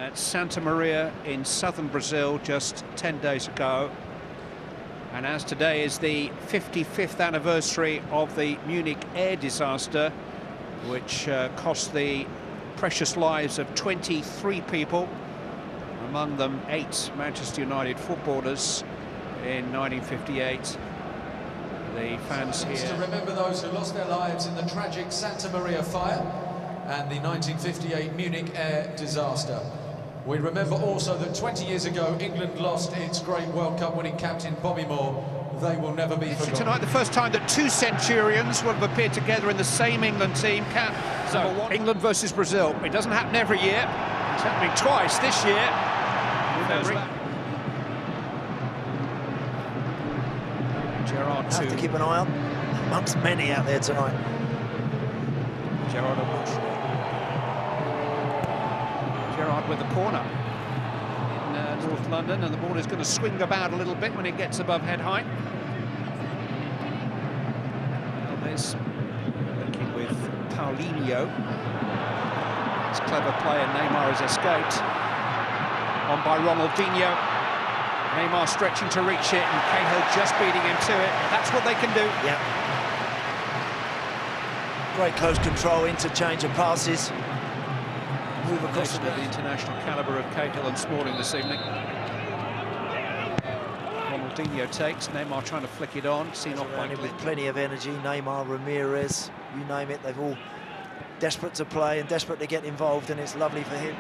at Santa Maria in southern Brazil just 10 days ago. And as today is the 55th anniversary of the Munich air disaster, which cost the precious lives of 23 people, among them 8 Manchester United footballers in 1958. The fans here to remember those who lost their lives in the tragic Santa Maria fire and the 1958 Munich air disaster. We remember also that 20 years ago England lost its great World Cup winning captain Bobby Moore. They will never be forgotten. Tonight, the first time that two centurions will have appeared together in the same England team. So, England versus Brazil. It doesn't happen every year. It's happening twice this year. Gerrard have to keep an eye on amongst many out there tonight. Gerrard with the corner in North London, and the ball is going to swing about a little bit when it gets above head height. Alves working with Paulinho. It's clever play, and Neymar has escaped. On by Ronaldinho. Neymar stretching to reach it, and Cahill just beating him to it. That's what they can do. Yeah. Great close control, interchange of passes. Move across the international calibre of Cahill and Smalling this evening. Ronaldinho takes, Neymar trying to flick it on, seen off by with plenty of energy. Neymar, Ramirez, you name it, they've all desperate to play and desperate to get involved, and it's lovely for him.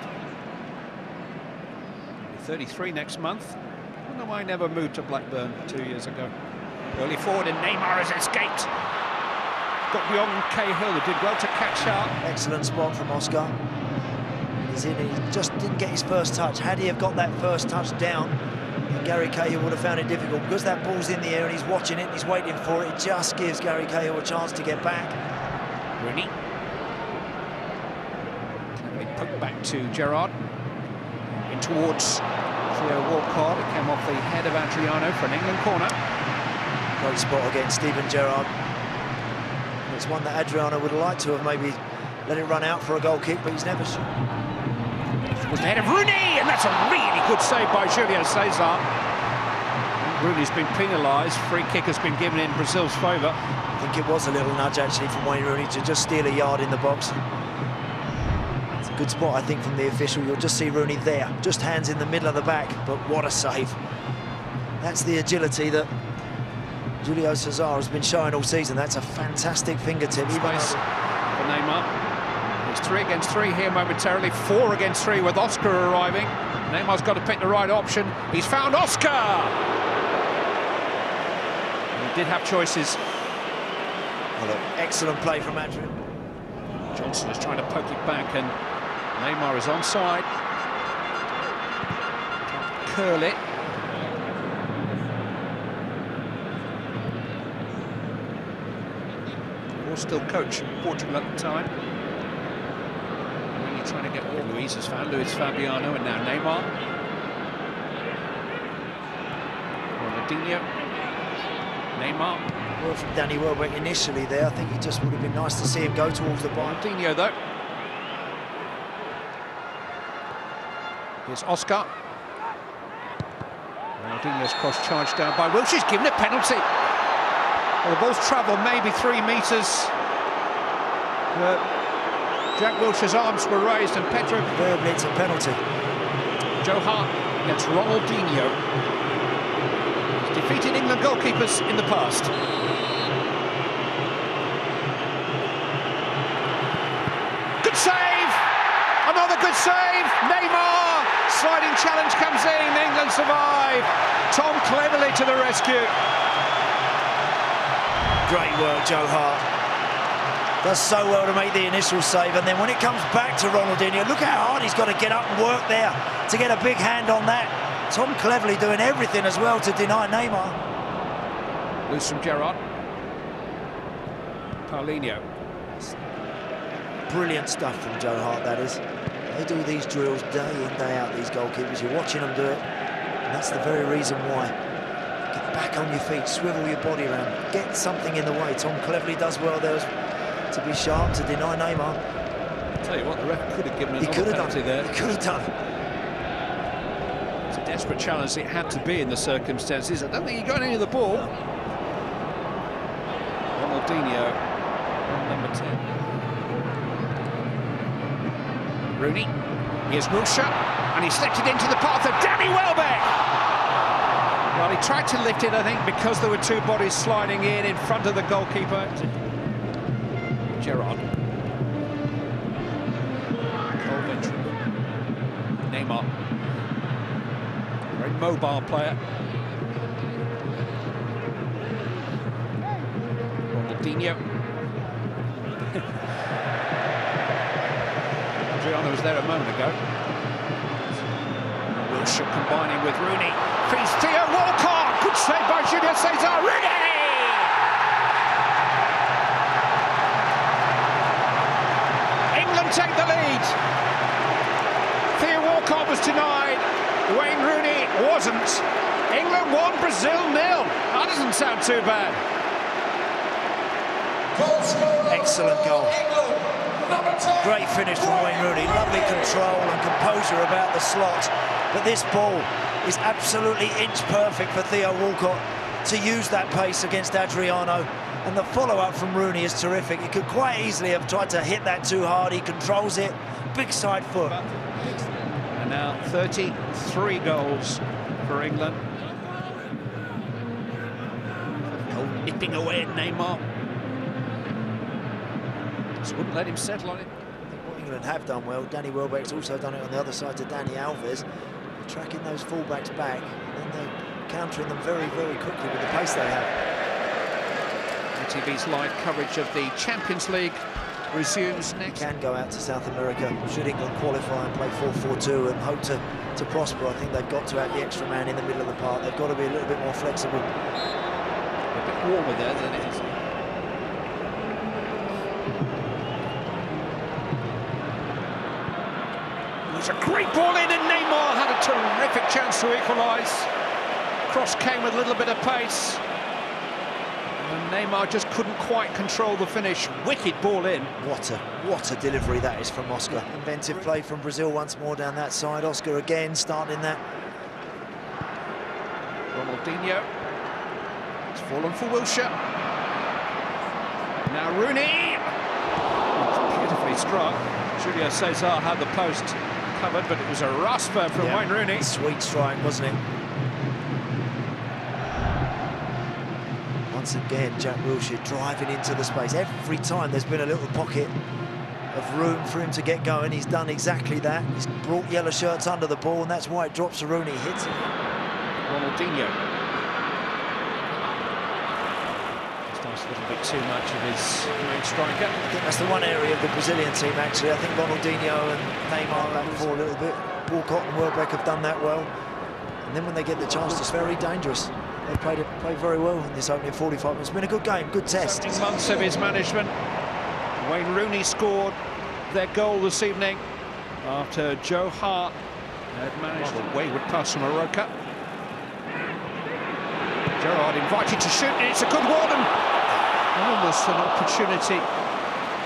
33 next month. I wonder why he never moved to Blackburn 2 years ago. Early forward, and Neymar has escaped. Got beyond Cahill, who did well to catch up. Excellent spot from Oscar. He's in, he just didn't get his first touch. Had he have got that first touch down, Gary Cahill would have found it difficult. Because that ball's in the air and he's watching it, and he's waiting for it, it just gives Gary Cahill a chance to get back. Rooney. Cleverly poked back to Gerrard. In towards Theo Walcott. It came off the head of Adriano for an England corner. Great spot against Steven Gerrard. It's one that Adriano would have liked to have maybe let it run out for a goal kick, but he's never sure. Was the head of Rooney, and that's a really good save by Julio Cesar. Rooney's been penalised. Free kick has been given in Brazil's favour. I think it was a little nudge actually from Wayne Rooney to just steal a yard in the box. It's a good spot, I think, from the official. You'll just see Rooney there, just hands in the middle of the back, but what a save. That's the agility that Julio Cesar has been showing all season. That's a fantastic fingertip. Space for Neymar. It's 3 against 3 here momentarily, 4 against 3 with Oscar arriving. Neymar's got to pick the right option. He's found Oscar! And he did have choices. Well, excellent play from Andrew. Johnson is trying to poke it back, and Neymar is onside. Curl it. Still coach Portugal at the time. Really trying to get all. Luis has found Luis Fabiano, and now Neymar. Ronaldinho. Neymar. Well, from Danny Welbeck initially there, I think it just would have been nice to see him go towards the bar. Ronaldinho though. Here's Oscar. Ronaldinho's cross charged down by Wilshere. He's given a penalty. Well, the ball's travelled maybe 3 metres. Jack Wilshere's arms were raised, and Pedro... Verbally, it's a penalty. Joe Hart against Ronaldinho. He's defeated England goalkeepers in the past. Good save! Another good save! Neymar! Sliding challenge comes in. England survive. Tom cleverly to the rescue. Great work, Joe Hart. Does so well to make the initial save, and then when it comes back to Ronaldinho, look how hard he's got to get up and work there to get a big hand on that. Tom cleverly doing everything as well to deny Neymar. Loose from Gerrard. Paulinho. Brilliant stuff from Joe Hart, that is. They do these drills day in, day out, these goalkeepers. You're watching them do it, and that's the very reason why. Get back on your feet, swivel your body around, get something in the way. Tom cleverly does well there to be sharp, to deny Neymar. I'll tell you what, the ref could have given another penalty there. He could have done. desperate challenge it had to be in the circumstances. I don't think he got any of the ball. Rodaldino, number 10. Rooney, here's Wilshere, and he slipped it into the path of Danny Welbeck. Well, he tried to lift it, I think, because there were two bodies sliding in front of the goalkeeper. Gerrard. Colvin. Neymar. Very mobile player. Rodaldino. Adriano was there a moment ago. Wilshere combining with Rooney. Feeds Theo Walcott. Good save by Julio Cesar. Rooney! England take the lead. Theo Walcott was denied. Wayne Rooney wasn't. England 1, Brazil 0. That doesn't sound too bad. Excellent goal. Great finish from Wayne Rooney. Lovely control and composure about the slot. But this ball is absolutely inch perfect for Theo Walcott to use that pace against Adriano. And the follow-up from Rooney is terrific. He could quite easily have tried to hit that too hard. He controls it. Big side foot. And now 33 goals for England. Nipping away at Neymar. Just wouldn't let him settle on it. What England have done well, Danny Welbeck's also done it on the other side to Dani Alves. They're tracking those fullbacks back, and they're countering them very, very quickly with the pace they have. ITV's live coverage of the Champions League resumes next. Can go out to South America, should England qualify and play 4-4-2 and hope to prosper. I think they've got to have the extra man in the middle of the park. They've got to be a little bit more flexible. A bit warmer there than it is. It was a great ball in, and Neymar had a terrific chance to equalise. Cross came with a little bit of pace. And Neymar just couldn't quite control the finish. Wicked ball in. What a delivery that is from Oscar. Inventive play from Brazil once more down that side. Oscar again starting that. Ronaldinho. It's fallen for Wilshere. Now Rooney. Beautifully struck. Julio Cesar had the post covered, but it was a rasper from Wayne Rooney. Sweet strike, wasn't it? Once again, Jack Wilshere driving into the space. Every time there's been a little pocket of room for him to get going, he's done exactly that. He's brought yellow shirts under the ball, and that's why it drops to Rooney, hits it. Ronaldinho. Just asked a little bit too much of his main striker. I think that's the one area of the Brazilian team, actually. I think Ronaldinho and Neymar back for a little bit. Walcott and Welbeck have done that well. And then when they get the chance, it's very dangerous. They played very well in this opening 45 minutes. It's been a good game, good test. 17 months of his management. Wayne Rooney scored their goal this evening after Joe Hart had managed a wayward pass from Aroca. Gerrard invited to shoot, and it's a good one. Almost an opportunity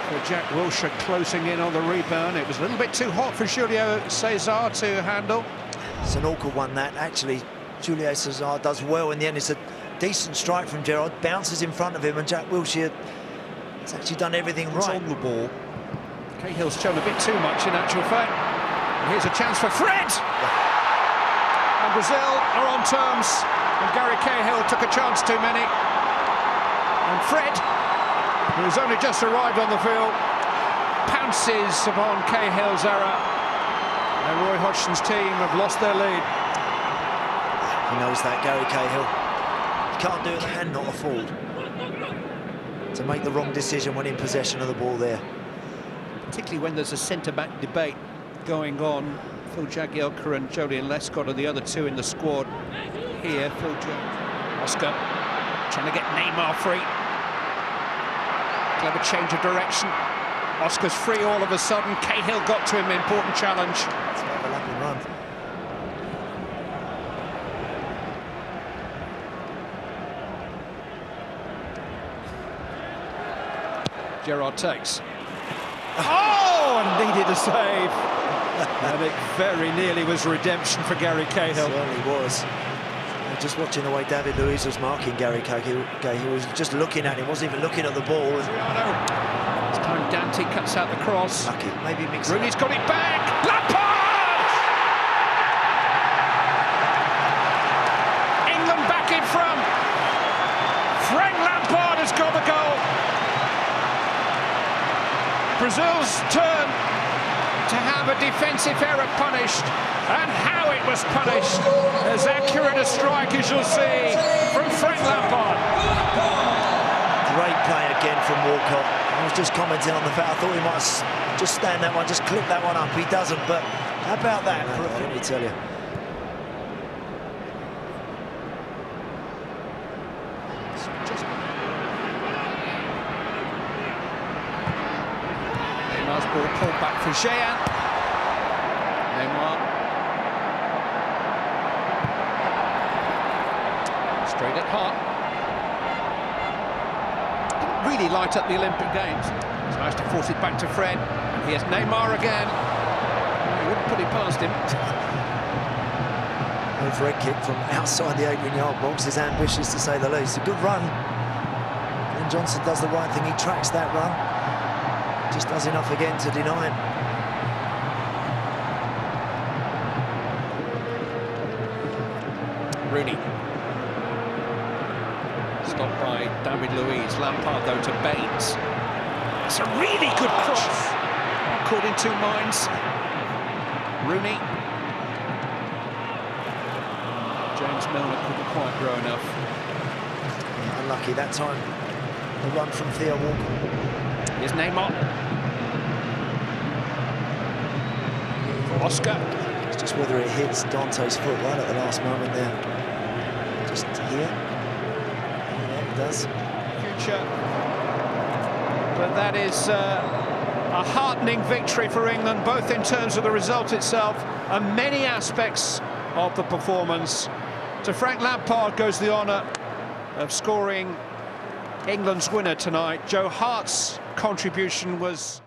for Jack Wilshere closing in on the rebound. It was a little bit too hot for Julio Cesar to handle. Sanoka won that, actually. Julio Cesar does well in the end. It's a decent strike from Gerrard, bounces in front of him, and Jack Wilshere has actually done everything right. On the ball. Cahill's shown a bit too much in actual fact. And here's a chance for Fred! And Brazil are on terms, and Gary Cahill took a chance too many. And Fred, who's only just arrived on the field, pounces upon Cahill's error. And Roy Hodgson's team have lost their lead. He knows that, Gary Cahill. He can't do it and not afford to make the wrong decision when in possession of the ball there. Particularly when there's a centre-back debate going on. Phil Jagielka and Jolyon Lescott are the other two in the squad. Here, Phil Jones. Oscar trying to get Neymar free. Clever change of direction. Oscar's free all of a sudden. Cahill got to him, important challenge. It's an overlapping run. Gerrard takes. Oh, and needed a save. And it very nearly was redemption for Gary Cahill. Certainly was. Just watching the way David Luiz was marking Gary Cahill, he was just looking at him, wasn't even looking at the ball. This time Dante cuts out the cross. Lucky, maybe mix Rooney's got it back. Lampard! England back in front. Frank Lampard has got the goal. Brazil's turn to have a defensive error punished, and how it was punished. As accurate a strike as you'll see from Frank Lampard. Great play again from Walcott. I was just commenting on the fact I thought he might just stand that one, just clip that one up. He doesn't, but how about that? Let me tell you. Neymar's ball pulled back for Jean. Neymar. Straight at heart. Didn't really light up the Olympic Games. It's nice to force it back to Fred. And here's Neymar again. He wouldn't put it past him. A free kick from outside the 18-yard box is ambitious, to say the least. A good run. And Johnson does the right thing. He tracks that run. Just does enough again to deny him. Rooney. Stopped by David Luiz. Lampard, though, to Baines. It's a really good cross. Caught in two minds. Rooney. James Milner couldn't quite grow enough. Yeah, unlucky that time. The run from Theo Walcott. Here's Neymar. Oscar. It's just whether it hits Dante's foot right at the last moment there. Just here. Yeah, it does. Future. But that is a heartening victory for England, both in terms of the result itself and many aspects of the performance. To Frank Lampard goes the honour of scoring England's winner tonight. Joe Hart's contribution was